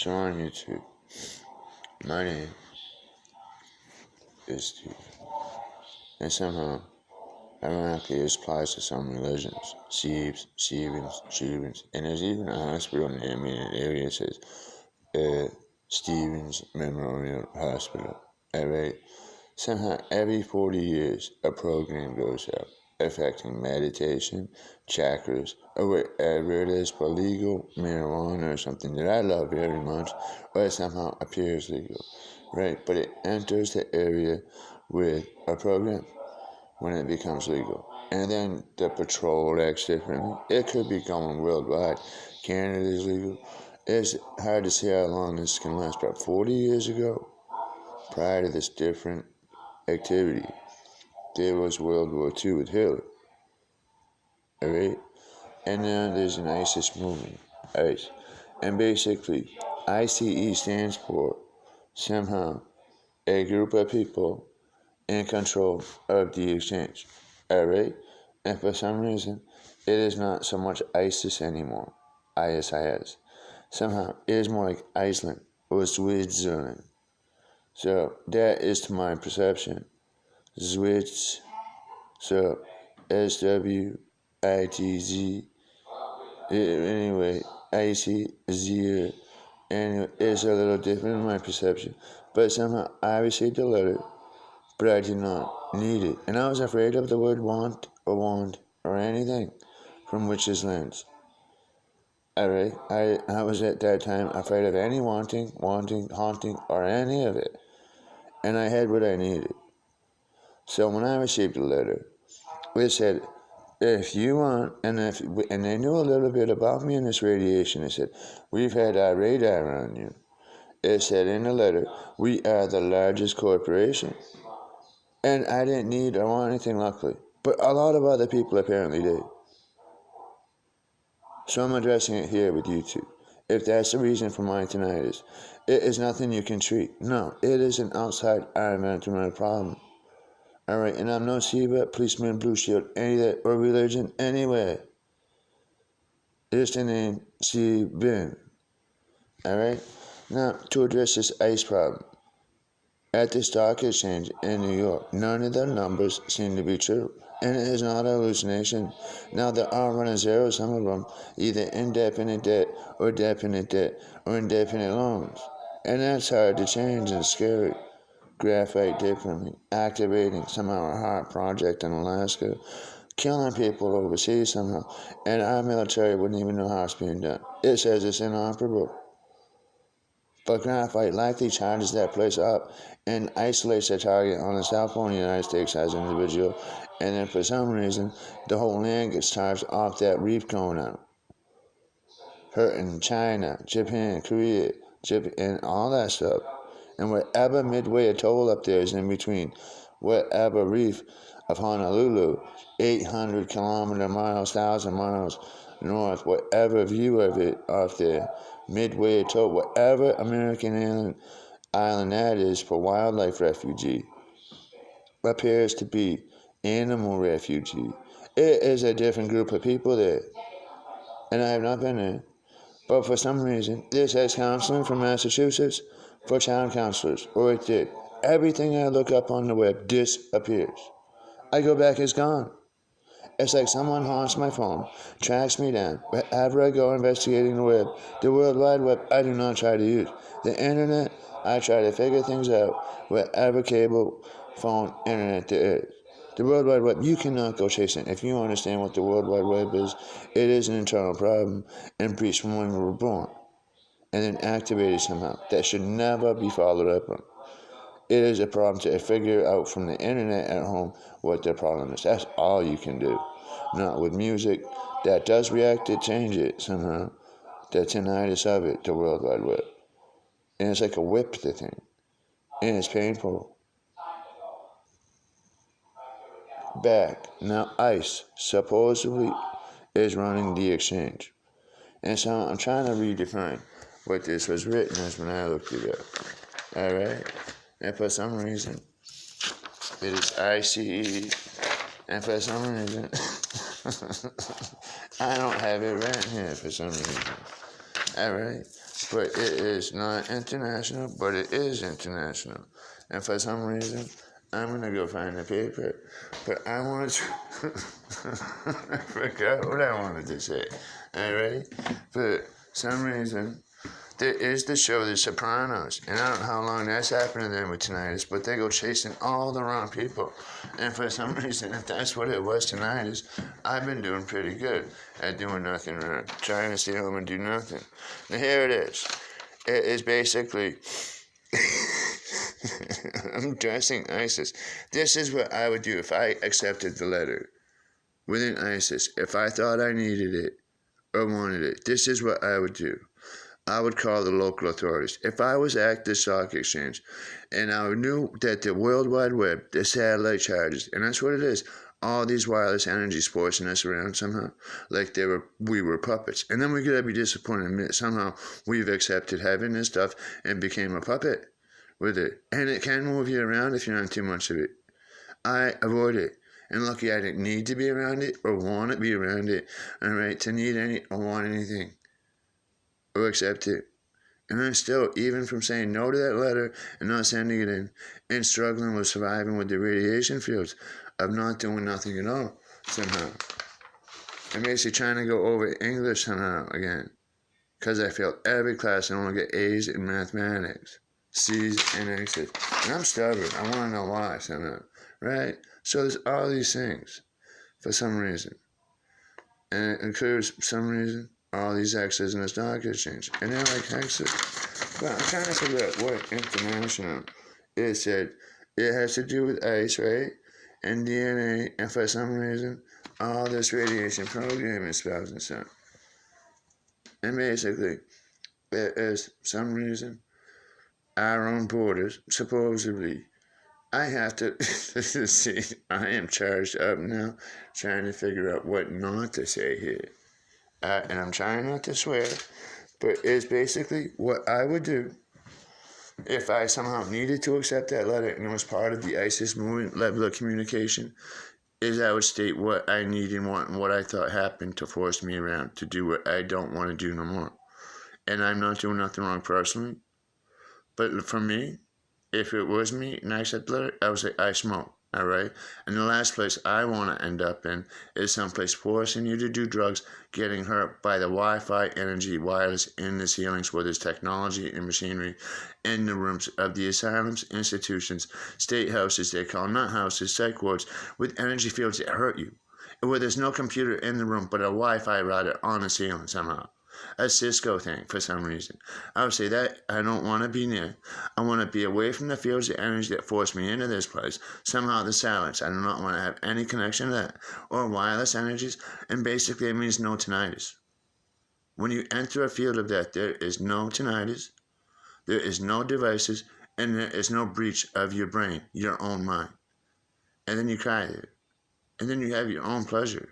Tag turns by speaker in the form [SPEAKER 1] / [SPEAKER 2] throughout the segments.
[SPEAKER 1] So on YouTube, my name is Steve, and somehow, ironically, it applies to some religions. Stevens, and there's even a hospital near me in an area that says Stevens Memorial Hospital. Alright? Somehow, every 40 years, a program goes out affecting meditation, chakras, or whatever it is for legal marijuana or something that I love very much, or it somehow appears legal, right? But it enters the area with a program when it becomes legal. And then the patrol acts differently. It could be going worldwide. Canada is legal. It's hard to say how long this can last, but 40 years ago, prior to this different activity, there was World War II with Hitler. Alright? And now there's an ISIS movement. ICE. And basically, ICE stands for somehow a group of people in control of the exchange. Alright? And for some reason, it is not so much ISIS anymore. ISIS. Somehow, it is more like Iceland or Switzerland. So, that is to my perception. Switz. So, SWITZ. Anyway, ICZ. Anyway, it's a little different in my perception. But somehow, I received a letter, but I did not need it. And I was afraid of the word want or anything from witch's lens. Alright? I was at that time afraid of any wanting, haunting, or any of it. And I had what I needed. So when I received a letter, it said, if you want, and they knew a little bit about me in this radiation. It said, we've had our radar on you. It said in the letter, we are the largest corporation. And I didn't need or want anything, luckily. But a lot of other people apparently did. So I'm addressing it here with you two. If that's the reason for my tinnitus, it is nothing you can treat. No, it is an outside environmental problem. Alright, and I'm no Siva, policeman, blue shield, any of that, or religion, anyway. It's the name Steven. Alright? Now, to address this ICE problem. At the stock exchange in New York, none of the numbers seem to be true. And it is not a hallucination. Now, there are running zeros, some of them, either indefinite debt, or definite debt, or indefinite loans. And that's hard to change and scary. Graphite differently, activating somehow a heart project in Alaska, killing people overseas somehow, and our military wouldn't even know how it's being done. It says it's inoperable. But graphite likely charges that place up and isolates the target on the south pole of the United States as an individual, and then for some reason, the whole land gets charged off that reef going out. Hurting China, Japan, Korea, and all that stuff. And whatever midway atoll up there is in between, whatever reef of Honolulu, 800 kilometer miles, 1,000 miles north, whatever view of it off there, midway atoll, whatever American island that is for wildlife refugee, appears to be animal refugee. It is a different group of people there, and I have not been there. But for some reason, this has counseling from Massachusetts for town counselors, or it did. Everything I look up on the web disappears. I go back, it's gone. It's like someone haunts my phone, tracks me down. Wherever I go investigating the web, the World Wide Web, I do not try to use. The internet, I try to figure things out wherever cable, phone, internet there is. The World Wide Web, you cannot go chasing. If you understand what the World Wide Web is, it is an internal problem and breached from when we were born, and then activated somehow. That should never be followed up on. It is a problem to figure out from the internet at home what the problem is. That's all you can do. Not with music that does react to change it somehow. The tinnitus of it, the World Wide Web. And it's like a whip, the thing. And it's painful. Back. Now ICE supposedly is running the exchange. And so I'm trying to redefine what this was written as when I looked it up. Alright? And for some reason, it is ICE. And for some reason, I don't have it written here for some reason. Alright? but it is not international, but it is international. And for some reason, I'm going to go find the paper, but I want to, I forgot what I wanted to say. Alright? For some reason, there is the show The Sopranos, and I don't know how long that's happened to them with tinnitus, but they go chasing all the wrong people. And for some reason, if that's what it was tinnitus, I've been doing pretty good at doing nothing wrong, trying to stay home and do nothing. Now here it is. It is basically, I'm dressing ISIS. This is what I would do if I accepted the letter within ISIS. If I thought I needed it or wanted it, this is what I would do. I would call the local authorities. If I was at the stock exchange and I knew that the World Wide Web, the satellite charges, and that's what it is, all these wireless energy forcing us around somehow, like we were puppets. And then we could be disappointed and admit somehow we've accepted having this stuff and became a puppet with it. And it can move you around if you're on too much of it. I avoid it. And lucky I didn't need to be around it or want to be around it, alright, to need any or want anything or accept it. And I'm still, even from saying no to that letter and not sending it in, and struggling with surviving with the radiation fields of not doing nothing at all, somehow. I'm basically trying to go over English somehow again, because I failed every class and only get A's in mathematics, C's and X's. And I'm stubborn. I want to know why somehow, right? So there's all these things for some reason. And it includes, for some reason, all these X's in the stock exchange. And they're like hexes. But I'm trying to figure out what international it said. It has to do with ice, right? And DNA, and for some reason, all this radiation programming spells and stuff. And basically, there is some reason our own borders, supposedly, I have to see, I am charged up now trying to figure out what not to say here. And I'm trying not to swear, but it's basically what I would do if I somehow needed to accept that letter and it was part of the ISIS movement level of communication, is I would state what I need and want and what I thought happened to force me around to do what I don't want to do no more. And I'm not doing nothing wrong personally, but for me, if it was me and I accept the letter, I would say I smoke. All right. And the last place I want to end up in is someplace forcing you to do drugs, getting hurt by the Wi-Fi energy wireless in the ceilings where there's technology and machinery in the rooms of the asylums, institutions, state houses, they call not houses, psych wards, with energy fields that hurt you. Where there's no computer in the room but a Wi-Fi router on the ceiling somehow. A Cisco thing for some reason. I would say that I don't want to be near. I want to be away from the fields of energy that forced me into this place. Somehow the silence. I do not want to have any connection to that. Or wireless energies. And basically it means no tinnitus. When you enter a field of that, there is no tinnitus. There is no devices. And there is no breach of your brain, your own mind. And then you cry there. And then you have your own pleasure.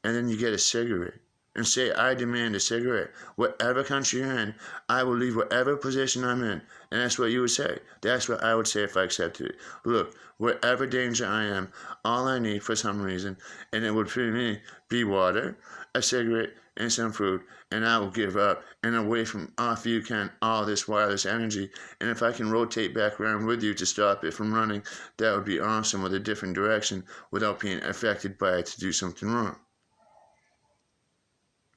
[SPEAKER 1] And then you get a cigarette. And say, I demand a cigarette. Whatever country you're in, I will leave whatever position I'm in. And that's what you would say. That's what I would say if I accepted it. Look, whatever danger I am, all I need for some reason, and it would for me be water, a cigarette, and some food, and I will give up. And away from off you can all this wireless energy. And if I can rotate back around with you to stop it from running, that would be awesome with a different direction without being affected by it to do something wrong.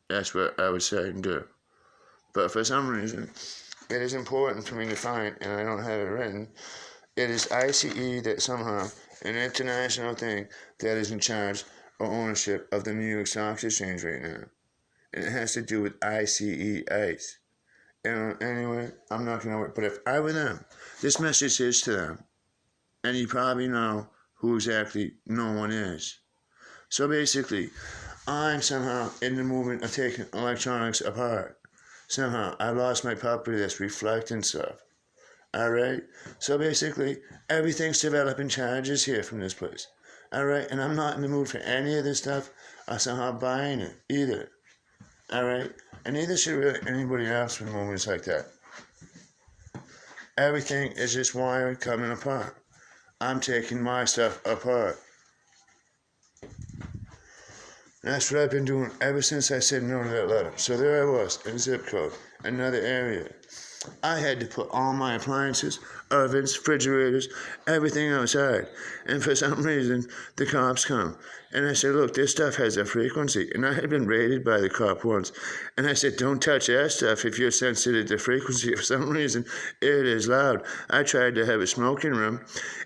[SPEAKER 1] That's what I would say and do. But for some reason, it is important for me to find, and I don't have it written, it is ICE that somehow, an international thing, that is in charge or ownership of the New York Stock Exchange right now. And it has to do with ICE, ICE. And anyway, I'm not going to work. But if I were them, this message is to them. And you probably know who exactly no one is. So basically, I'm somehow in the movement of taking electronics apart. Somehow, I've lost my property that's reflecting stuff. Alright? So basically, everything's developing charges here from this place. Alright? And I'm not in the mood for any of this stuff or somehow buying it either. Alright? And neither should really anybody else with movements like that. Everything is just wired coming apart. I'm taking my stuff apart. That's what I've been doing ever since I said no to that letter. So there I was, in zip code. another area. I had to put all my appliances, ovens, refrigerators, everything outside. And for some reason, the cops come. And I said, look, this stuff has a frequency. And I had been raided by the cop once. And I said, don't touch that stuff if you're sensitive to frequency. For some reason, it is loud. I tried to have a smoking room,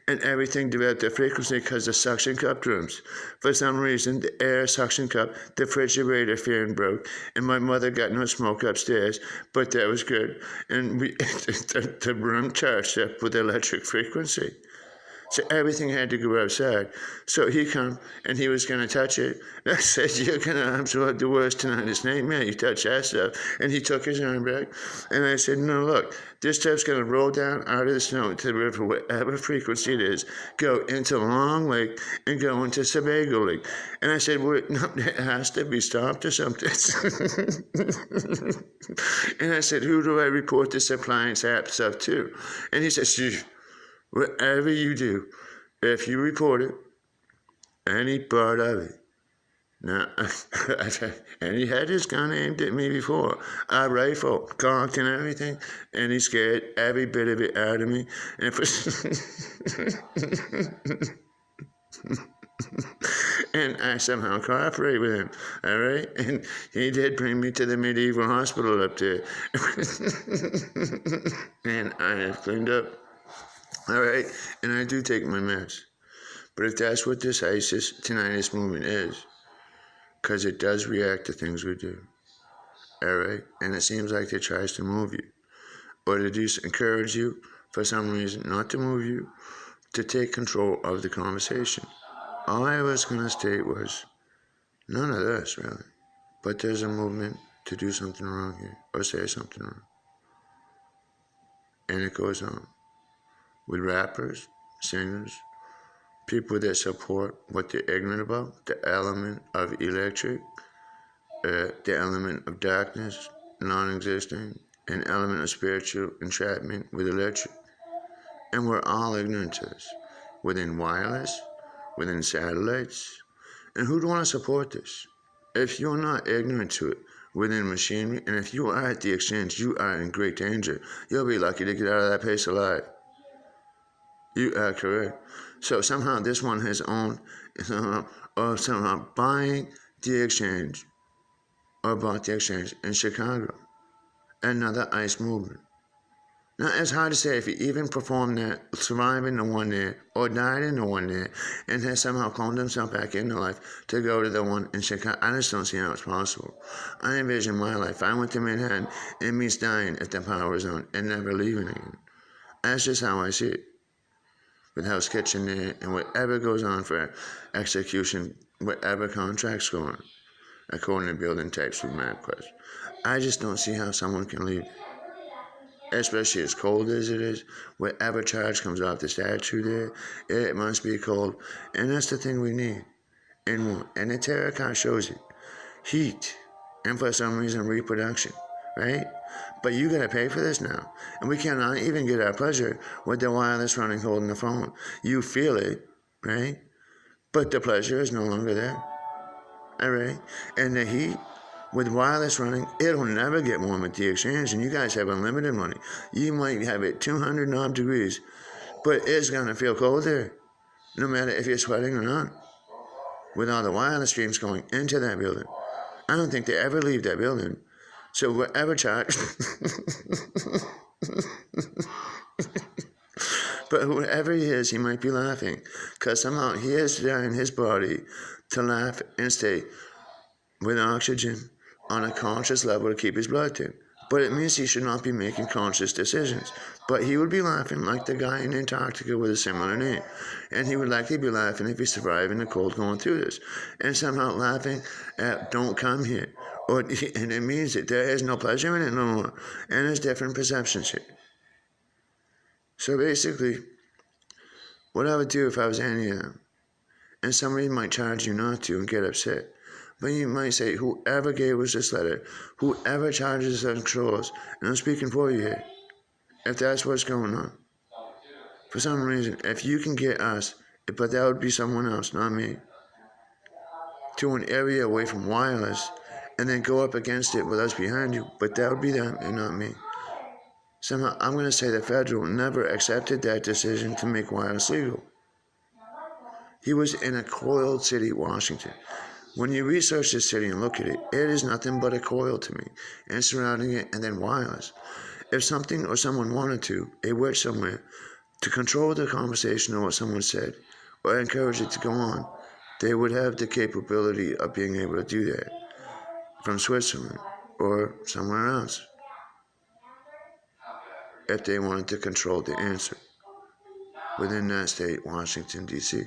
[SPEAKER 1] and everything developed the frequency because the suction cup rooms. For some reason, the air suction cup, the refrigerator fan broke, and my mother got no smoke upstairs, but that was good. And the room charged up with electric frequency. So everything had to go outside. So he come and he was going to touch it. And I said, you're going to absorb the worst tinnitus nightmare. You touch that stuff. And he took his arm back. And I said, no, look, this stuff's going to roll down out of the snow into the river, whatever frequency it is, go into Long Lake and go into Sebago Lake. And I said, well, no, it has to be stopped or something. And I said, who do I report this appliance app stuff to? And he said, whatever you do, if you report it, any part of it. Now, and he had his gun aimed at me before, a rifle, cocked and everything, and he scared every bit of it out of me. And, and I somehow cooperated with him, all right? And he did bring me to the medieval hospital up there. And I have cleaned up. All right, and I do take my meds. But if that's what this ISIS tinnitus movement is, because it does react to things we do, all right? And it seems like it tries to move you, or to encourage you, for some reason, not to move you, to take control of the conversation. All I was going to state was, none of this, really. But there's a movement to do something wrong here, or say something wrong. And it goes on. With rappers, singers, people that support what they're ignorant about, the element of electric, the element of darkness, non-existing, an element of spiritual entrapment with electric. And we're all ignorant to this. Within wireless, within satellites. And who'd want to support this? If you're not ignorant to it, within machinery, and if you are at the exchange, you are in great danger. You'll be lucky to get out of that place alive. You are correct. So somehow this one has owned, or somehow buying the exchange, or bought the exchange in Chicago. Another ICE movement. Now, it's hard to say if he even performed that, survived in the one there, or died in the one there, and has somehow cloned himself back into life to go to the one in Chicago. I just don't see how it's possible. I envision my life. I went to Manhattan, it means dying if the power is on, and never leaving again. That's just how I see it. With Hell's Kitchen there, and whatever goes on for execution, whatever contracts go on, according to building types with MapQuest. I just don't see how someone can leave, especially as cold as it is. Whatever charge comes off the statue there, it must be cold, and that's the thing we need. And the tarot card shows it. Heat, and for some reason reproduction, right? But you gotta pay for this now. And we cannot even get our pleasure with the wireless running holding the phone. You feel it, right? But the pleasure is no longer there. All right? And the heat with wireless running, it'll never get warm at the exchange, and you guys have unlimited money. You might have it 200 knob degrees, but it's gonna feel cold there, no matter if you're sweating or not. With all the wireless streams going into that building. I don't think they ever leave that building. So whatever charge, but whoever he is, he might be laughing, because somehow he has designed his body to laugh and stay with oxygen on a conscious level to keep his blood thin. But it means he should not be making conscious decisions. But he would be laughing like the guy in Antarctica with a similar name. And he would likely be laughing if he survived in the cold going through this. And somehow laughing at don't come here. And it means that there is no pleasure in it no more. And there's different perceptions here. So basically, what I would do if I was any of them, and somebody might charge you not to and get upset, but you might say, whoever gave us this letter, whoever charges us and controls, and I'm speaking for you here, if that's what's going on, for some reason, if you can get us, but that would be someone else, not me, to an area away from wireless, and then go up against it with us behind you, but that would be them and not me. Somehow, I'm going to say the federal never accepted that decision to make wireless legal. He was in a coiled city, Washington. When you research the city and look at it, it is nothing but a coil to me, and surrounding it, and then wireless. If something or someone wanted to, a witch somewhere, to control the conversation or what someone said, or encourage it to go on, they would have the capability of being able to do that from Switzerland or somewhere else if they wanted to control the answer within that state, Washington, D.C.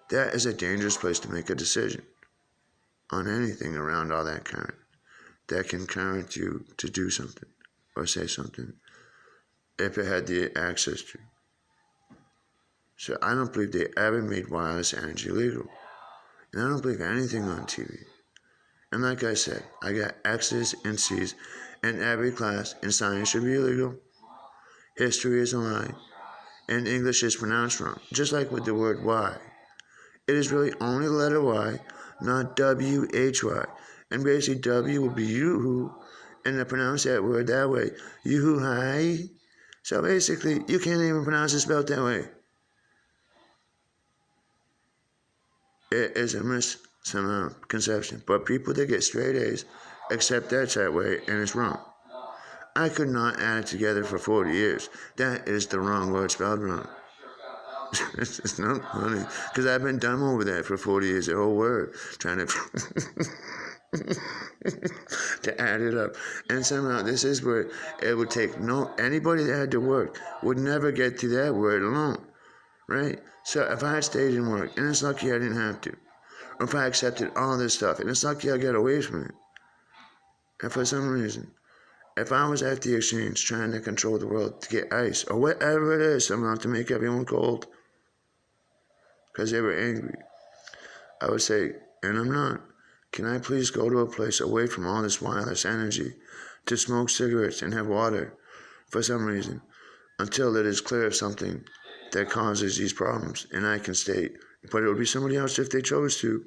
[SPEAKER 1] That is a dangerous place to make a decision on anything around all that current that can current you to do something or say something if it had the access to. So I don't believe they ever made wireless energy legal. And I don't believe anything on TV. And like I said, I got X's and C's in every class, and science should be illegal. History is a lie. And English is pronounced wrong, just like with the word Y. It is really only the letter Y, not W-H-Y. And basically W would be yoo-hoo, and to pronounce that word that way, yoo-hoo-hi. So basically, you can't even pronounce it spelled that way. It is a misconception, but people that get straight A's accept that's that way, and it's wrong. I could not add it together for 40 years. That is the wrong word spelled wrong. It's not funny, because I've been dumb over that for 40 years, the whole word, trying to to add it up. And somehow this is where it would take anybody that had to work would never get to that word alone, right? So if I had stayed in work, and it's lucky I didn't have to, or if I accepted all this stuff, and it's lucky I got away from it, and for some reason, if I was at the exchange trying to control the world to get ice, or whatever it is, somehow to make everyone cold, because they were angry, I would say, and I'm not, can I please go to a place away from all this wireless energy to smoke cigarettes and have water for some reason until it is clear of something that causes these problems, and I can state, but it would be somebody else if they chose to,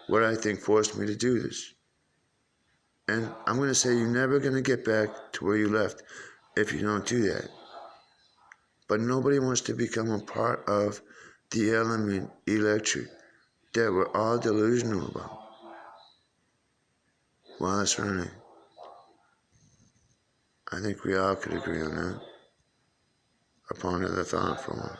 [SPEAKER 1] what I think forced me to do this. And I'm going to say you're never going to get back to where you left if you don't do that. But nobody wants to become a part of the element electric that we're all delusional about. Well, that's running. I think we all could agree on that. Upon another thought for one.